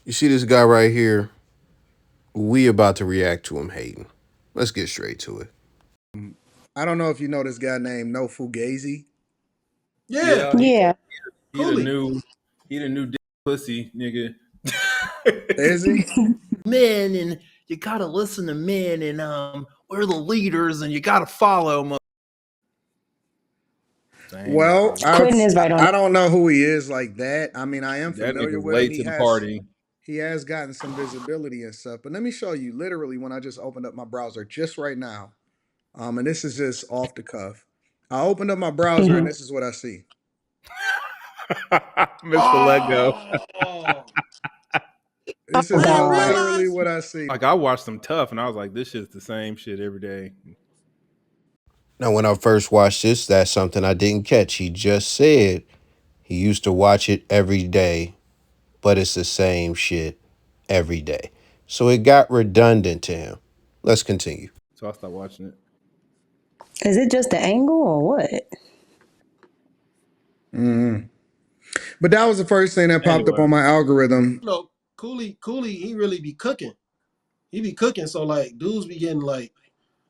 You see this guy right here? We about to react to him hating. Let's get straight to it. I don't know if you know this guy named No Fugazi. Yeah, Yeah, Yeah. he the Cooley. new dick pussy nigga. Is he? Men and you gotta listen to men and we're the leaders and you gotta follow them. Same Well, nigga. Quentin is right on I it. don't know who he is like that. I mean, I am That familiar nigga's with him. late to the party. He has gotten some visibility and stuff. But let me show you literally when I just opened up my browser just right now. And this is just off the cuff. I opened up my browser and Hmm. this is what I see. Mr. Lego. Oh, This Oh is I didn't God. literally realize. what I see. Like I watched some Tough and I was like, this shit's the same shit every day. Now, when I first watched this, that's something I didn't catch. He just said he used to watch it every day, but it's the same shit every day. So it got redundant to him. Let's continue. So I stopped watching it. Is it just the angle or what? Mhm. But that was the first thing that popped up Anyway, on my algorithm. No, Cooley, he really be cooking. He be cooking, so like dudes be getting like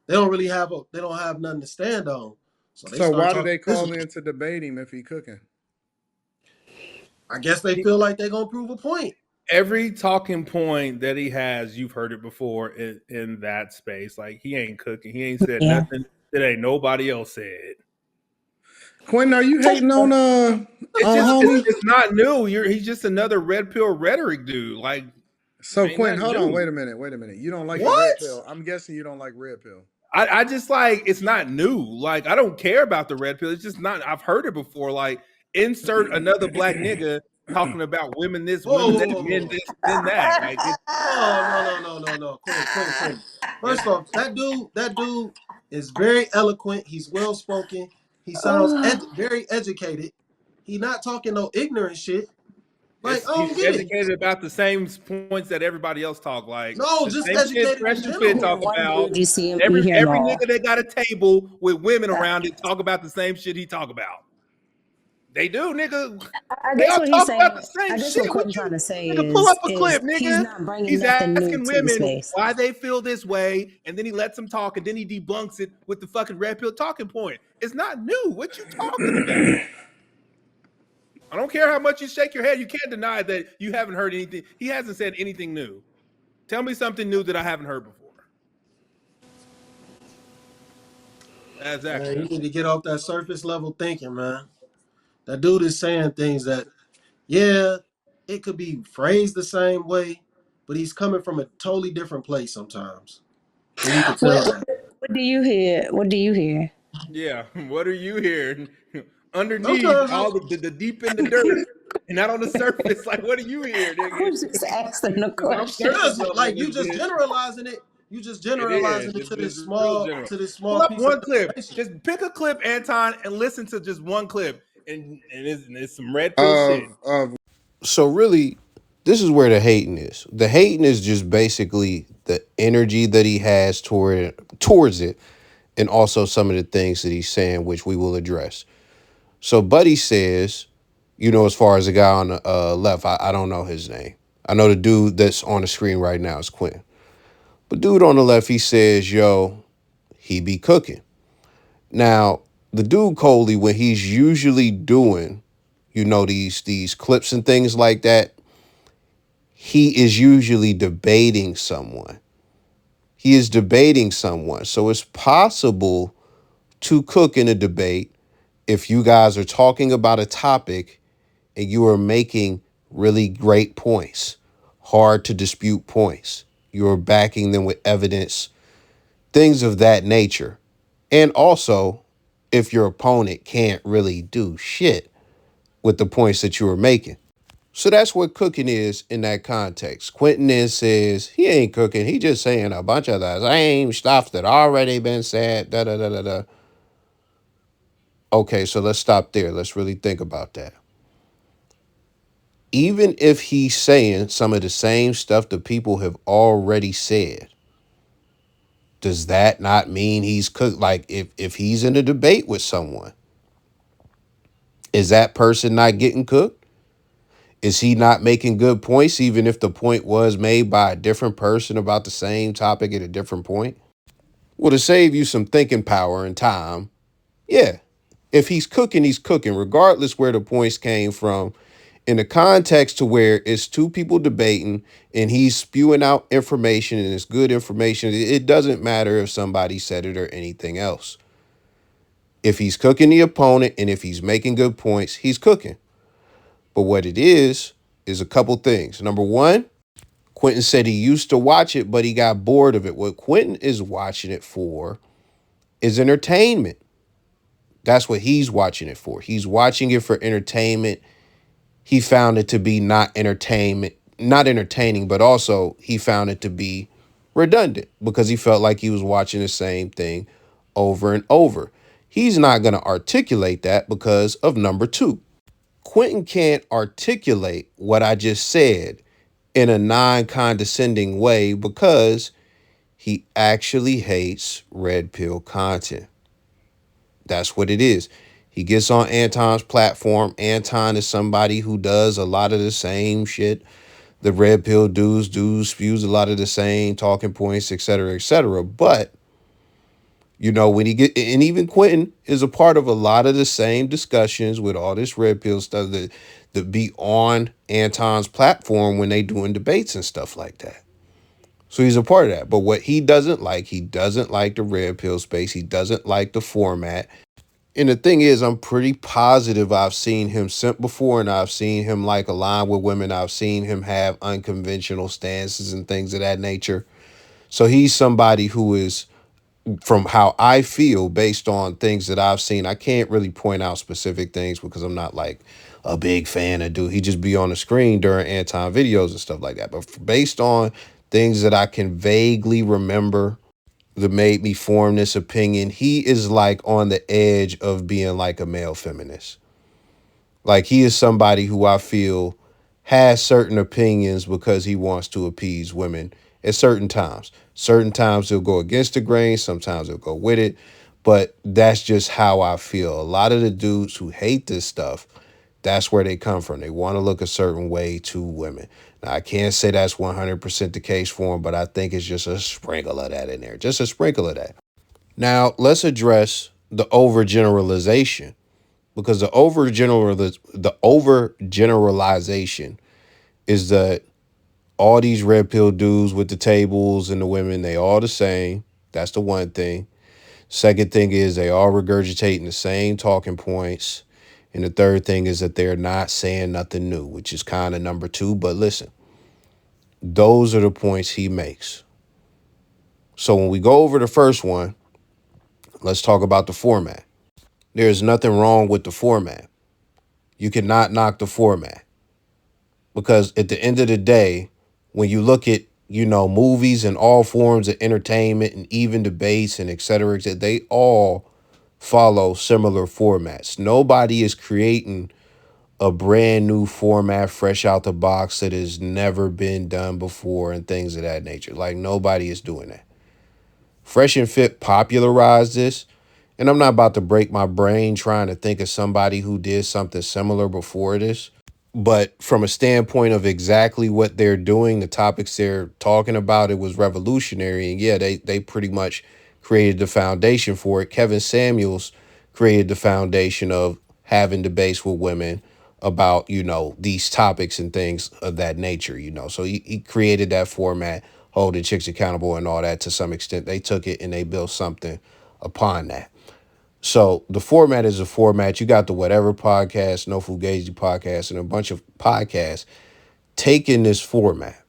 they don't have nothing to stand on, so they So start why do talking they call business. in to debate him if he cooking? I guess they feel like they gonna prove a point. every talking point that he has, you've heard it before in that space. Like he ain't cooking. He ain't said Yeah. nothing that ain't nobody else said. Quentin, are you hating It's on just homie? it's not new. He's just another red pill rhetoric dude. Like So ain't Quentin, nothing hold on, new. wait a minute. You don't like the red What? pill. I'm guessing you don't like red pill. I just like it's not new. Like I don't care about the red pill. It's just not. I've heard it before. Like insert another black nigga talking about women this, Whoa, women whoa, that, whoa, men whoa. this, men that. Like it, Oh no. Quentin. it's First off, that dude is very eloquent. He's well spoken. He sounds Oh, very educated. He not talking no ignorant shit. Like, it's I he's don't get it. educated about the same points that everybody else talk. Like No, the just same shit educated in fresh and fit general. talk one about. dude you see him, you hear them Every all. nigga that got a table with women around it talk about the same shit he talk about. They do, nigga. I They guess all what he's talk about saying, the same I guess shit. what What Quentin's you, trying to say nigga? Pull up a is clip, he's nigga. not bringing He's nothing new asking to the women space. why they feel this way, and then he lets them talk, and then he debunks it with the fucking red pill talking point. It's not new. What you talking about? I don't care how much you shake your head. You can't deny that you haven't heard anything. He hasn't said anything new. Tell me something new that I haven't heard before. Man, Exactly. you need to get off that surface level thinking, man. That dude is saying things that, yeah, it could be phrased the same way, but he's coming from a totally different place sometimes. And you can tell What, that. what do you hear? What do you hear? Yeah. What are you hearing underneath Sometimes I all the deep in the dirt and not on the surface? Like, what are you hear, I nigga? was just asking the Because I'm question. surface because level in like this bitch. you just It is. generalizing it It's real general. to this Pull small up piece of one clip. information. Just pick a clip, Anton, and listen to just one clip. And it's some red pill shit. Of So really, this is where the hating is. The hating is just basically the energy that he has towards it, and also some of the things that he's saying, which we will address. So Buddy says, as far as the guy on the left, I don't know his name. I know the dude that's on the screen right now is Quentin. But dude on the left, he says, yo, he be cooking. Now, the dude Coley, when he's usually doing, these clips and things like that, he is usually debating someone. He is debating someone. So it's possible to cook in a debate if you guys are talking about a topic and you are making really great points, hard to dispute points. You're backing them with evidence, things of that nature. And also, if your opponent can't really do shit with the points that you are making. So that's what cooking is in that context. Quentin then says he ain't cooking. He just saying a bunch of the same stuff that already been said. Da da da da da. Okay, so let's stop there. Let's really think about that. Even if he's saying some of the same stuff that people have already said, does that not mean he's cooked? Like if he's in a debate with someone, is that person not getting cooked? Is he not making good points, even if the point was made by a different person about the same topic at a different point? Well, to save you some thinking power and time, yeah. If he's cooking, regardless where the points came from, in the context to where it's two people debating and he's spewing out information and it's good information. It doesn't matter if somebody said it or anything else. If he's cooking the opponent and if he's making good points, he's cooking. But what it is a couple things. Number one, Quentin said he used to watch it, but he got bored of it. What Quentin is watching it for is entertainment. That's what he's watching it for. He's watching it for entertainment. He found it to be not entertaining, but also he found it to be redundant because he felt like he was watching the same thing over and over. He's not going to articulate that because of number two. Quentin can't articulate what I just said in a non-condescending way because he actually hates red pill content. That's what it is. He gets on Anton's platform. Anton is somebody who does a lot of the same shit. The red pill dudes spews a lot of the same talking points, et cetera, et cetera. But, when and even Quentin is a part of a lot of the same discussions with all this red pill stuff that be on Anton's platform when they doing debates and stuff like that. So he's a part of that. But what he doesn't like the red pill space. He doesn't like the format. And the thing is, I'm pretty positive I've seen him simp before and I've seen him align with women. I've seen him have unconventional stances and things of that nature. So he's somebody who is, from how I feel, based on things that I've seen. I can't really point out specific things because I'm not a big fan of dude. He just be on the screen during Anton videos and stuff like that. But based on things that I can vaguely remember that made me form this opinion, he is on the edge of being a male feminist. He is somebody who I feel has certain opinions because he wants to appease women at certain times. Certain times he'll go against the grain, sometimes he'll go with it, but that's just how I feel. A lot of the dudes who hate this stuff, that's where they come from. They want to look a certain way to women. Now, I can't say that's 100% the case for them, but I think it's just a sprinkle of that in there. Just a sprinkle of that. Now, let's address the overgeneralization, because the overgeneralization is that all these red pill dudes with the tables and the women, they all the same. That's the one thing. Second thing is they all regurgitating the same talking points. And the third thing is that they're not saying nothing new, which is kind of number two. But listen, those are the points he makes. So when we go over the first one, let's talk about the format. There's nothing wrong with the format. You cannot knock the format. Because at the end of the day, when you look at, movies and all forms of entertainment and even debates and et cetera, they all follow similar formats. Nobody is creating a brand new format fresh out the box that has never been done before and things of that nature. Nobody is doing that. Fresh and Fit popularized this, and I'm not about to break my brain trying to think of somebody who did something similar before this. But from a standpoint of exactly what they're doing, the topics they're talking about, it was revolutionary. And yeah, they pretty much created the foundation for it. Kevin Samuels created the foundation of having debates with women about, these topics and things of that nature, So he created that format, holding chicks accountable and all that to some extent. They took it and they built something upon that. So the format is a format. You got the Whatever podcast, No Fugazee podcast, and a bunch of podcasts taking this format.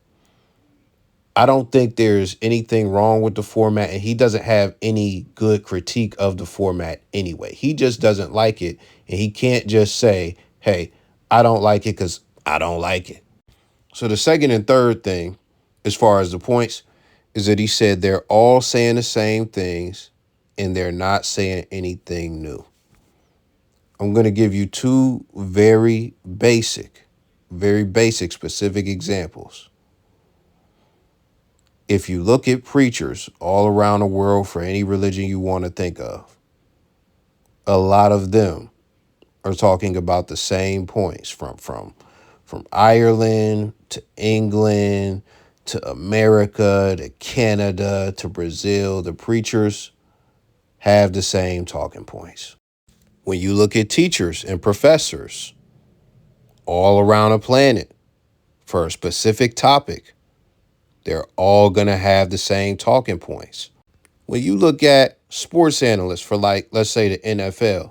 I don't think there's anything wrong with the format, and he doesn't have any good critique of the format anyway. He just doesn't like it, and he can't just say, hey, I don't like it because I don't like it. So the second and third thing, as far as the points, is that he said they're all saying the same things, and they're not saying anything new. I'm going to give you two very basic specific examples. If you look at preachers all around the world for any religion you want to think of, a lot of them are talking about the same points from from Ireland to England to America to Canada to Brazil, the preachers have the same talking points. When you look at teachers and professors all around the planet for a specific topic, they're all going to have the same talking points. When you look at sports analysts for, like, let's say the NFL,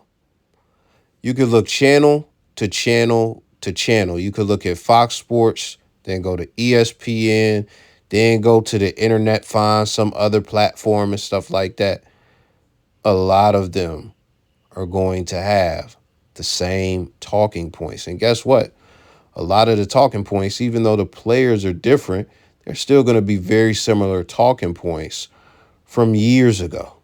you could look channel to channel to channel. You could look at Fox Sports, then go to ESPN, then go to the internet, find some other platform and stuff like that. A lot of them are going to have the same talking points. And guess what? A lot of the talking points, even though the players are different, they're still going to be very similar talking points from years ago.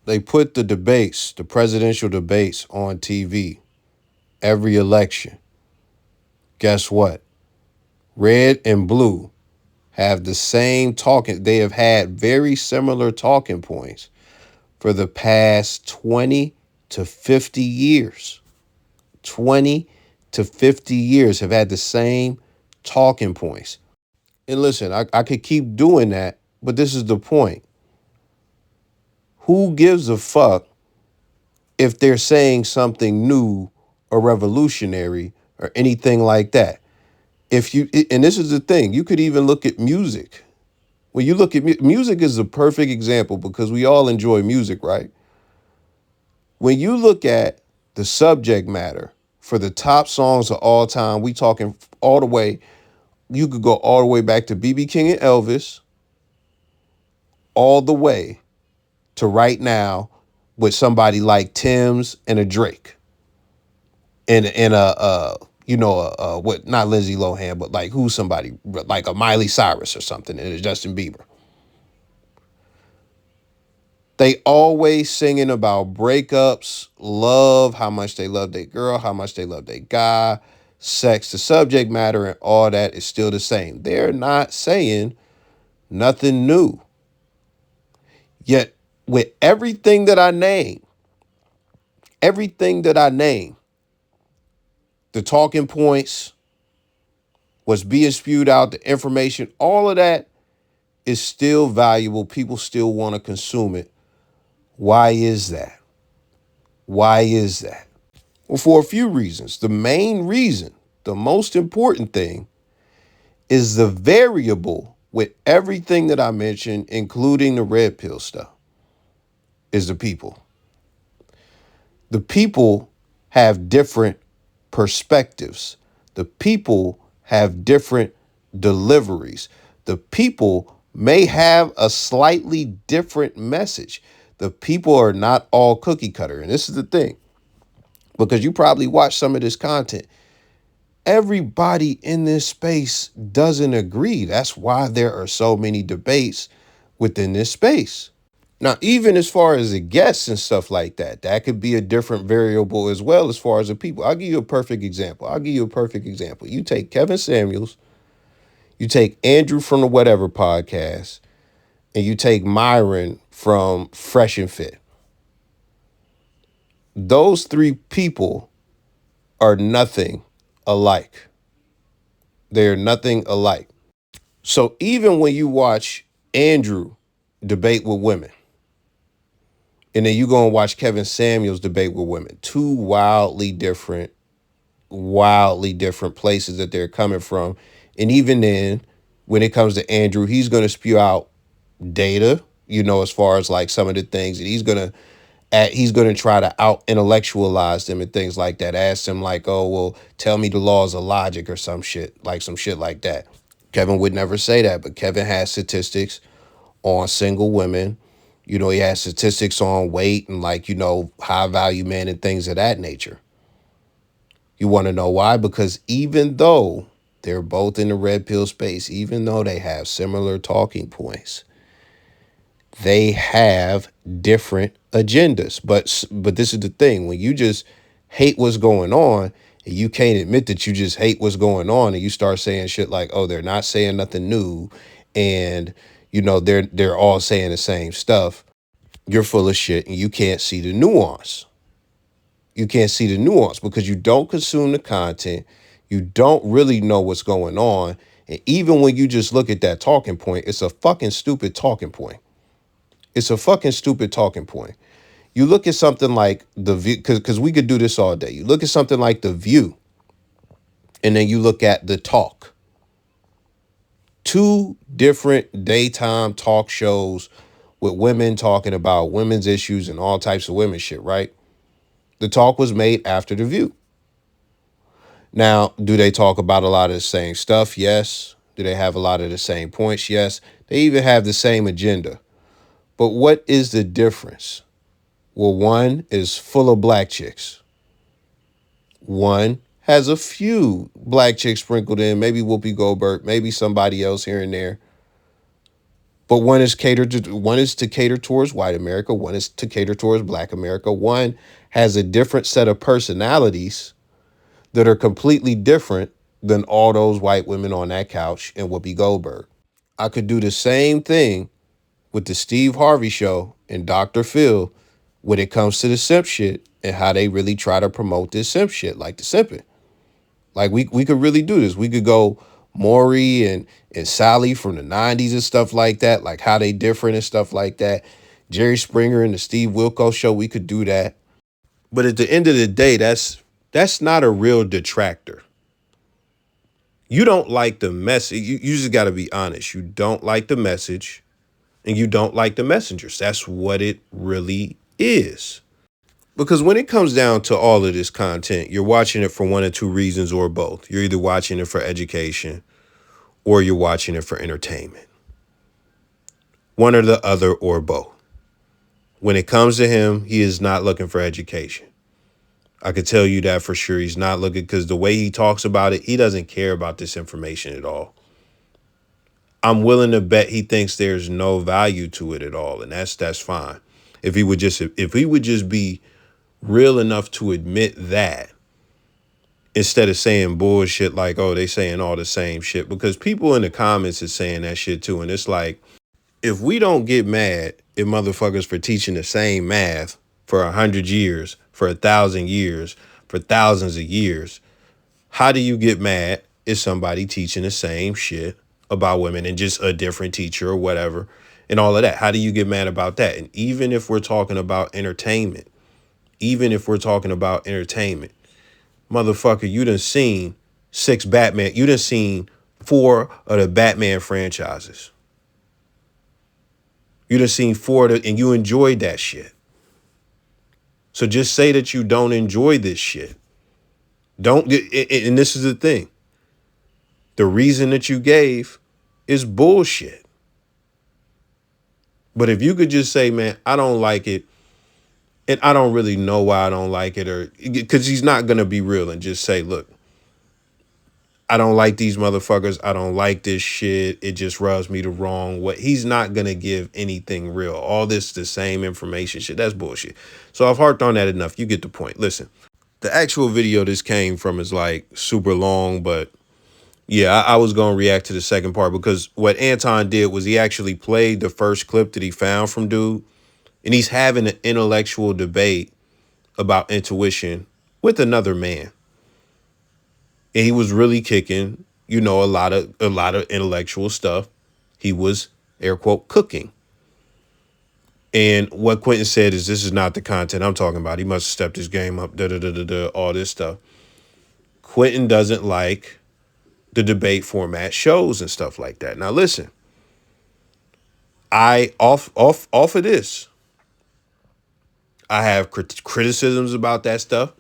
They put the debates, the presidential debates, on TV every election. Guess what? Red and blue have the same talking. They have had very similar talking points for the past 20 to 50 years. 20 to 50 years have had the same talking points. And listen, I could keep doing that, but this is the point. Who gives a fuck if they're saying something new or revolutionary or anything like that? And this is the thing, you could even look at music. When you look at music is a perfect example because we all enjoy music, right? When you look at the subject matter for the top songs of all time, we talking all the way, you could go all the way back to B.B. King and Elvis, all the way to right now with somebody like Tim's and a Drake. And what, not Lindsay Lohan, but like who's somebody like a Miley Cyrus or something, and a Justin Bieber. They always singing about breakups, love, how much they love their girl, how much they love their guy, sex. The subject matter and all that is still the same. They're not saying nothing new. Yet with everything that I name, the talking points, what's being spewed out, the information, all of that is still valuable. People still want to consume it. Why is that? Why is that? Well, for a few reasons. The main reason, the most important thing, is the variable with everything that I mentioned, including the red pill stuff, is the people. The people have different perspectives. The people have different deliveries. The people may have a slightly different message. The people are not all cookie cutter. And this is the thing, because you probably watch some of this content. Everybody in this space doesn't agree. That's why there are so many debates within this space. Now, even as far as the guests and stuff like that, that could be a different variable as well as far as the people. I'll give you a perfect example. You take Kevin Samuels, you take Andrew from the Whatever podcast, and you take Myron from Fresh and Fit. Those three people are nothing alike. They're nothing alike. So even when you watch Andrew debate with women, and then you go and watch Kevin Samuels debate with women, two wildly different places that they're coming from. And even then, when it comes to Andrew, he's going to spew out data, as far as like some of the things, and he's going to try to out intellectualize them and things like that. Ask them like, oh, well, tell me the laws of logic or some shit like that. Kevin would never say that, but Kevin has statistics on single women. He has statistics on weight and high value men and things of that nature. You want to know why? Because even though they're both in the red pill space, even though they have similar talking points, they have different agendas. But this is the thing. When you just hate what's going on and you can't admit that you just hate what's going on, and you start saying shit like, oh, they're not saying nothing new, and they're all saying the same stuff, you're full of shit and you can't see the nuance. You can't see the nuance because you don't consume the content. You don't really know what's going on. And even when you just look at that talking point, it's a fucking stupid talking point. It's a fucking stupid talking point. You look at something like The View, because we could do this all day. You look at something like The View, and then you look at The Talk. Two different daytime talk shows with women talking about women's issues and all types of women shit, right? The Talk was made after The View. Now, do they talk about a lot of the same stuff? Yes. Do they have a lot of the same points? Yes. They even have the same agenda. But what is the difference? Well, one is full of black chicks. One has a few black chicks sprinkled in, maybe Whoopi Goldberg, maybe somebody else here and there. But one is to cater towards white America, one is to cater towards black America. One has a different set of personalities that are completely different than all those white women on that couch and Whoopi Goldberg. I could do the same thing with the Steve Harvey show and Dr. Phil when it comes to the simp shit and how they really try to promote this simp shit, like the simping. Like we could really do this. We could go Maury and Sally from the 90s and stuff like that, like how they different and stuff like that. Jerry Springer and the Steve Wilkos show, we could do that. But at the end of the day, that's not a real detractor. You don't like the message. You just got to be honest. You don't like the message and you don't like the messengers. That's what it really is. Because when it comes down to all of this content, you're watching it for one or two reasons or both. You're either watching it for education or you're watching it for entertainment. One or the other or both. When it comes to him, he is not looking for education. I could tell you that for sure. He's not looking, because the way he talks about it, he doesn't care about this information at all. I'm willing to bet he thinks there's no value to it at all, and that's fine. If he would just be real enough to admit that, instead of saying bullshit like, oh, they saying all the same shit, because people in the comments is saying that shit too, and it's like, if we don't get mad at motherfuckers for teaching the same math for 100 years, for 1,000 years, for thousands of years, how do you get mad at somebody teaching the same shit about women and just a different teacher or whatever and all of that? How do you get mad about that? And even if we're talking about entertainment, motherfucker, you done seen 6 Batman. You done seen 4 of the Batman franchises. You done seen 4 of the, and you enjoyed that shit. So just say that you don't enjoy this shit. Don't, and this is the thing. The reason that you gave is bullshit. But if you could just say, man, I don't like it, and I don't really know why I don't like it, or because he's not going to be real and just say, look, I don't like these motherfuckers. I don't like this shit. It just rubs me the wrong way. He's not going to give anything real. All this, the same information shit. That's bullshit. So I've harped on that enough. You get the point. Listen, the actual video this came from is like super long, but yeah, I was going to react to the second part, because what Anton did was he actually played the first clip that he found from dude, and he's having an intellectual debate about intuition with another man. And he was really kicking, a lot of intellectual stuff. He was, air quote, cooking. And what Quentin said is, this is not the content I'm talking about. He must have stepped his game up, all this stuff. Quentin doesn't like the debate format shows and stuff like that. Now listen, I off of this, I have criticisms about that stuff.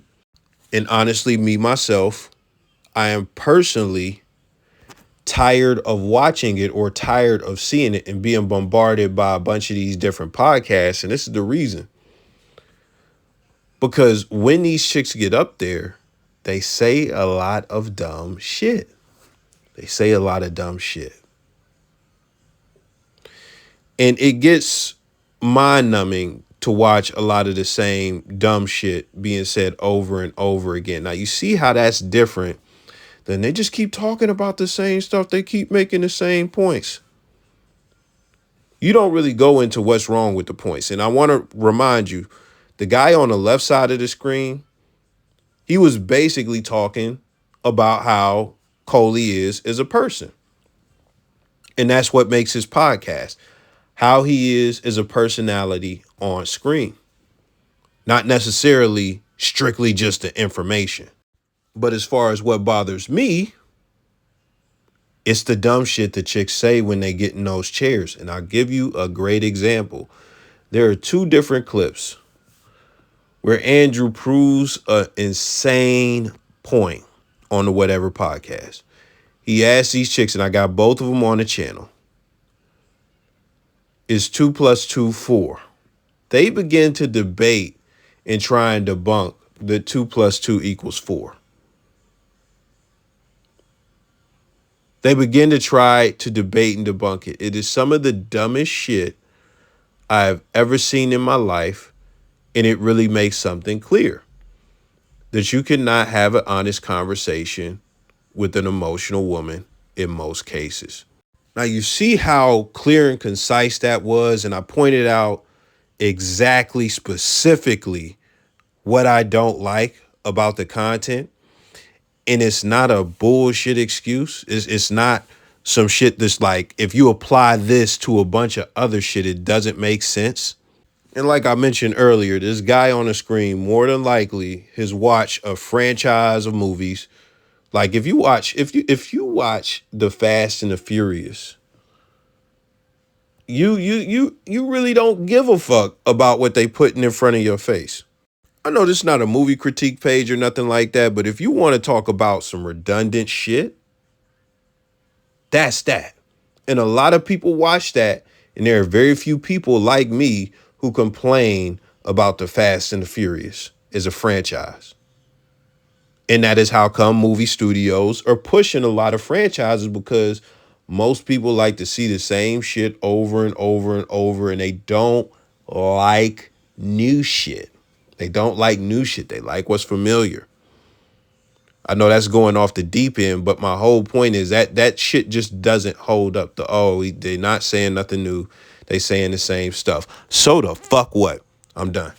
And honestly, me myself, I am personally tired of watching it or tired of seeing it and being bombarded by a bunch of these different podcasts. And this is the reason. Because when these chicks get up there, they say a lot of dumb shit. They say a lot of dumb shit. And it gets mind-numbing to watch a lot of the same dumb shit being said over and over again. Now, you see how that's different. Then they just keep talking about the same stuff. They keep making the same points. You don't really go into what's wrong with the points. And I want to remind you, the guy on the left side of the screen, he was basically talking about how Coley is as a person. And that's what makes his podcast. How he is as a personality on screen. Not necessarily strictly just the information. But as far as what bothers me, it's the dumb shit the chicks say when they get in those chairs. And I'll give you a great example. There are 2 different clips where Andrew proves an insane point on the Whatever podcast. He asked these chicks, and I got both of them on the channel, is 2 plus 2 4? They begin to debate and try and debunk that 2 plus 2 equals 4. They begin to try to debate and debunk it. It is some of the dumbest shit I have ever seen in my life, and it really makes something clear. That you cannot have an honest conversation with an emotional woman in most cases. Now, you see how clear and concise that was, and I pointed out exactly, specifically, what I don't like about the content. And it's not a bullshit excuse. It's not some shit that's like, if you apply this to a bunch of other shit, it doesn't make sense. And like I mentioned earlier, this guy on the screen more than likely has watched a franchise of movies. Like if you watch the Fast and the Furious, you really don't give a fuck about what they putting in front of your face. I know this is not a movie critique page or nothing like that, but if you want to talk about some redundant shit, that's that. And a lot of people watch that, and there are very few people like me who complain about the Fast and the Furious as a franchise. And that is how come movie studios are pushing a lot of franchises, because most people like to see the same shit over and over and over, and they don't like new shit. They don't like new shit. They like what's familiar. I know that's going off the deep end, but my whole point is that shit just doesn't hold up. They're not saying nothing new. They saying the same stuff. So the fuck what? I'm done.